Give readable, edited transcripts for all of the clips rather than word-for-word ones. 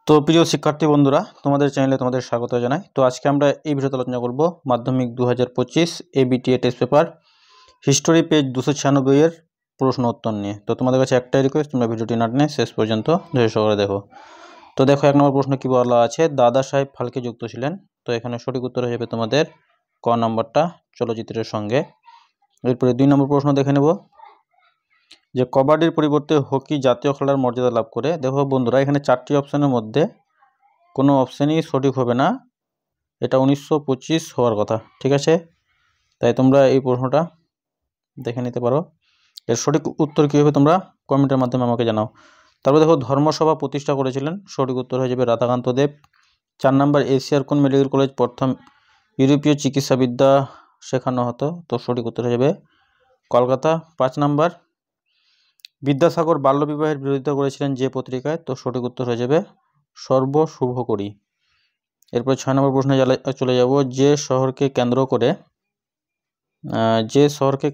তো প্রিয় শিক্ষার্থী বন্ধুরা, তোমাদের চ্যানেলে তোমাদের স্বাগত জানাই। তো আজকে আমরা এই ভিডিওতে আলোচনা করব মাধ্যমিক 2025 ABTA test paper history page 296 এর প্রশ্ন উত্তর নিয়ে। তো তোমাদের কাছে একটাই রিকোয়েস্ট, তোমরা ভিডিওটি না টেনে শেষ পর্যন্ত ধৈর্য সহকারে দেখো। তো দেখো, 1 নম্বর প্রশ্ন কি বলা আছে, দাদা সাহেব ফালকে যুক্ত ছিলেন। তো এখানে সঠিক উত্তর হয়ে যাবে তোমাদের ক নম্বরটা, চলচ্চিত্রের সঙ্গে। এরপরে 2 নম্বর প্রশ্ন দেখে নেব যে কবাডির পরিবর্তে হকি জাতীয় খেলার মর্যাদা লাভ করে। দেখো বন্ধুরা, এখানে 4টি অপশনের মধ্যে কোনো অপশানই সঠিক হবে না, এটা 1925 হওয়ার কথা, ঠিক আছে? তাই তোমরা এই প্রশ্নটা দেখে নিতে পারো। এর সঠিক উত্তর কী হবে তোমরা কমেন্টের মাধ্যমে আমাকে জানাও। তারপর দেখো, ধর্মসভা প্রতিষ্ঠা করেছিলেন। সঠিক উত্তর হয়ে যাবে রাধাকান্ত দেব। 4 নম্বর, এশিয়ার কোন মেডিকেল কলেজ প্রথম ইউরোপীয় চিকিৎসাবিদ্যা শেখানো হতো? তো সঠিক উত্তর হয়ে যাবে কলকাতা। 5 নম্বর, বিদ্যাসাগর বাল্যবিবাহের বিরোধিতা করেছিলেন যে পত্রিকায়? তো সঠিক উত্তর হয়ে যাবে সর্বশুভকরী। এরপর 6 নম্বর প্রশ্নে চলে যাব, যে শহরকে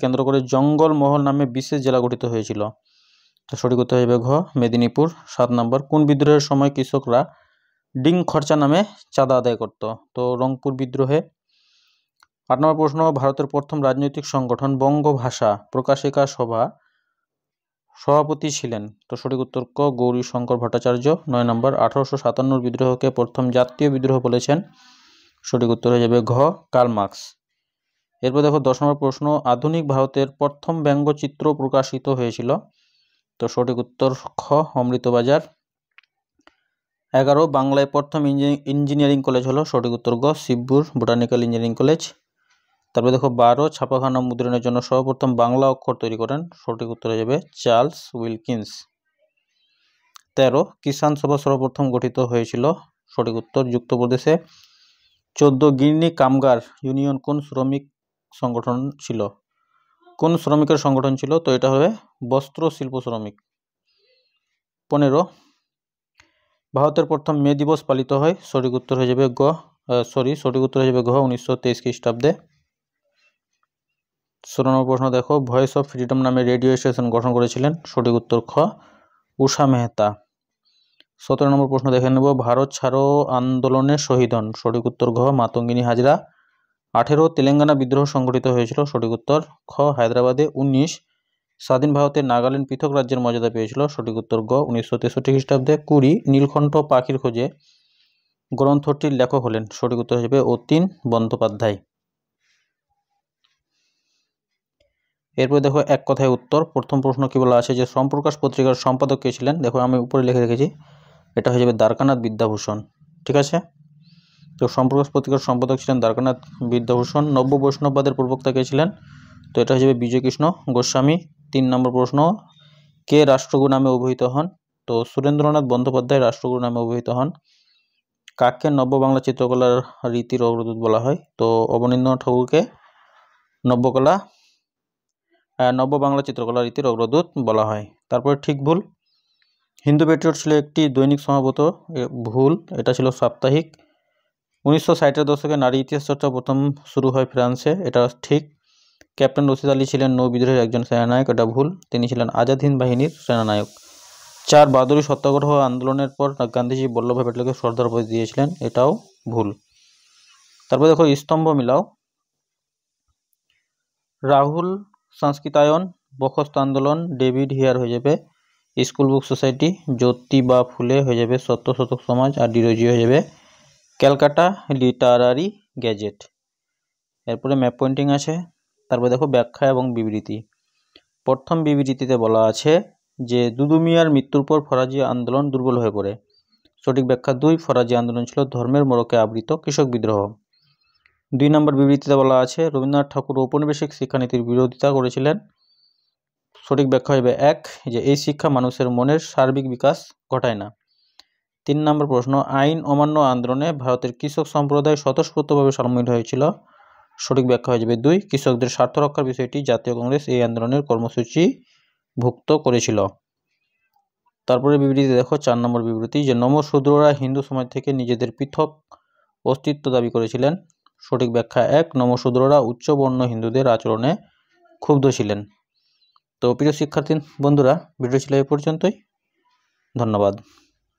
কেন্দ্র করে জঙ্গলমহল নামে বিশেষ জেলা গঠিত হয়েছিল? তো সঠিক উত্তর হয়ে যাবে ঘ মেদিনীপুর। 7 নম্বর, কোন বিদ্রোহের সময় কৃষকরা ডিং খরচা নামে চাঁদা আদায় করত? তো রংপুর বিদ্রোহে। 8 নম্বর প্রশ্ন, ভারতের প্রথম রাজনৈতিক সংগঠন বঙ্গভাষা প্রকাশিকা সভা সভাপতি ছিলেন? তো সঠিক উত্তর ক গৌরীশঙ্কর ভট্টাচার্য। 9 নম্বর, 1857 বিদ্রোহকে প্রথম জাতীয় বিদ্রোহ বলেছেন? সঠিক উত্তর হয়ে যাবে ঘ কার্ল মার্কস। এরপর দেখো 10 নম্বর প্রশ্ন, আধুনিক ভারতের প্রথম ব্যঙ্গচিত্র প্রকাশিত হয়েছিল? তো সঠিক উত্তর খ অমৃতবাজার। 11, বাংলায় প্রথম ইঞ্জিনিয়ারিং কলেজ হলো? সঠিক উত্তর গ শিবপুর বোটানিক্যাল ইঞ্জিনিয়ারিং কলেজ। তারপরে দেখো 12, ছাপাখানা মুদ্রণের জন্য সর্বপ্রথম বাংলা অক্ষর তৈরি করেন? সঠিক উত্তর হয়ে যাবে চার্লস উইলকিন্স। 13, কিষাণ সভা সর্বপ্রথম গঠিত হয়েছিল? সঠিক উত্তর যুক্তপ্রদেশে। 14, গিরনি কামগার ইউনিয়ন কোন শ্রমিক সংগঠন ছিল? কোন শ্রমিকের সংগঠন ছিল? তো এটা হবে বস্ত্র শিল্প শ্রমিক। 15, ভারতের প্রথম মে দিবস পালিত হয়? সঠিক উত্তর হয়ে যাবে সঠিক উত্তর হয়ে যাবে ঘ 1923 খ্রিস্টাব্দে। 16 নম্বর প্রশ্ন দেখো, ভয়েস অফ ফ্রিডম নামে রেডিও স্টেশন গঠন করেছিলেন? সঠিক উত্তর খ উষা মেহতা। 17 নম্বর প্রশ্ন দেখে নেব, ভারত ছাড়ো আন্দোলনে শহীদ হন? সঠিক উত্তর ঘ মাতঙ্গিনী হাজরা। 18, তেলেঙ্গানা বিদ্রোহ সংগঠিত হয়েছিল? সঠিক উত্তর খ হায়দ্রাবাদে। 19, স্বাধীন ভারতে নাগাল্যান্ড পৃথক রাজ্যের মর্যাদা পেয়েছিল? সঠিক উত্তর গ 1963 খ্রিস্টাব্দে। 20, নীলকণ্ঠ পাখির খোঁজে গ্রন্থটির লেখক হলেন? সঠিক উত্তর হিসেবে অতীন বন্দ্যোপাধ্যায়। এরপর দেখো এক কথায় উত্তর। প্রথম প্রশ্ন কি বলা আছে, যে সোমপ্রকাশ পত্রিকার সম্পাদক কে ছিলেন? দেখো আমি উপরে লিখে রেখেছি, এটা হয়ে যাবে দ্বারকানাথ বিদ্যাভূষণ, ঠিক আছে? তো সোমপ্রকাশ পত্রিকার সম্পাদক ছিলেন দ্বারকানাথ বিদ্যাভূষণ। নব্য বৈষ্ণববাদের প্রবক্তা কে ছিলেন? তো এটা হয়ে যাবে বিজয়কৃষ্ণ গোস্বামী। 3 নম্বর প্রশ্ন, কে রাষ্ট্রগুরু নামে অভিহিত হন? তো সুরেন্দ্রনাথ বন্দ্যোপাধ্যায় রাষ্ট্রগুরু নামে অভিহিত হন। কাকে নব্য বাংলা চিত্রকলার রীতির অগ্রদূত বলা হয়? তো অবনীন্দ্রনাথ ঠাকুরকে নব্য বাংলা চিত্রকলা রীতির অগ্রদূত বলা হয়। তারপরে ঠিক ভুল, হিন্দু পেট্রিয়ট ছিল একটি দৈনিক সম্ভবত, ভুল, এটা ছিল সাপ্তাহিক। 1960-এর দশকে নারী ইতিহাস চর্চা প্রথম শুরু হয় ফ্রান্সে, এটা ঠিক। ক্যাপ্টেন রশিদ আলী ছিলেন নৌ বিদ্রোহের একজন সেনানায়ক, এটা ভুল, তিনি ছিলেন আজাদ হিন্দ বাহিনীর সেনানায়ক। 4, বারদৌলি সত্যাগ্রহ আন্দোলনের পর গান্ধীজি বল্লভভাই প্যাটেলকে শ্রদ্ধার উপদেশ দিয়েছিলেন, এটাও ভুল। তারপর দেখো স্তম্ভ মিলাও, রাহুল সংস্কৃতায়ন, বখস্ত আন্দোলন, ডেভিড হিয়ার হয়ে যাবে স্কুল বুক সোসাইটি, জ্যোতিবা ফুলে হয়ে যাবে সত্য শতক সমাজ, আর ডিরোজি হয়ে যাবে ক্যালকাটা লিটারারি গ্যাজেট। এরপরে ম্যাপ পয়েন্টিং আছে। তারপরে দেখো ব্যাখ্যা এবং বিবৃতি। প্রথম বিবৃতিতে বলা আছে যে দুদু মিয়ার মৃত্যুর পর ফরাজি আন্দোলন দুর্বল হয়ে পড়ে। সঠিক ব্যাখ্যা 2, ফরাজি আন্দোলন ছিল ধর্মের মোড়কে আবৃত কৃষক বিদ্রোহ। 2 নম্বর বিবৃতিতে বলা আছে রবীন্দ্রনাথ ঠাকুর ঔপনিবেশিক শিক্ষানীতির বিরোধিতা করেছিলেন। সঠিক ব্যাখ্যা হবে 1, যে এই শিক্ষা মানুষের মনের সার্বিক বিকাশ ঘটায় না। 3 নম্বর প্রশ্ন, আইন অমান্য আন্দোলনে ভারতের কৃষক সম্প্রদায় স্বতঃস্ফূর্তভাবে সামিল হয়েছিল? সঠিক ব্যাখ্যা হয়ে যাবে 2, কৃষকদের স্বার্থ রক্ষার বিষয়টি জাতীয় কংগ্রেস এই আন্দোলনের কর্মসূচি ভুক্ত করেছিল। তারপরে বিবৃতি দেখো 4 নম্বর বিবৃতি, যে নমশূদ্ররা হিন্দু সমাজ থেকে নিজেদের পৃথক অস্তিত্ব দাবি করেছিলেন। সঠিক ব্যাখ্যা 1, নমশূদ্ররা উচ্চবর্ণ হিন্দুদের আচরণে ক্ষুব্ধ ছিলেন। তো প্রিয় শিক্ষার্থী বন্ধুরা, ভিডিও ছিল এই পর্যন্তই, ধন্যবাদ।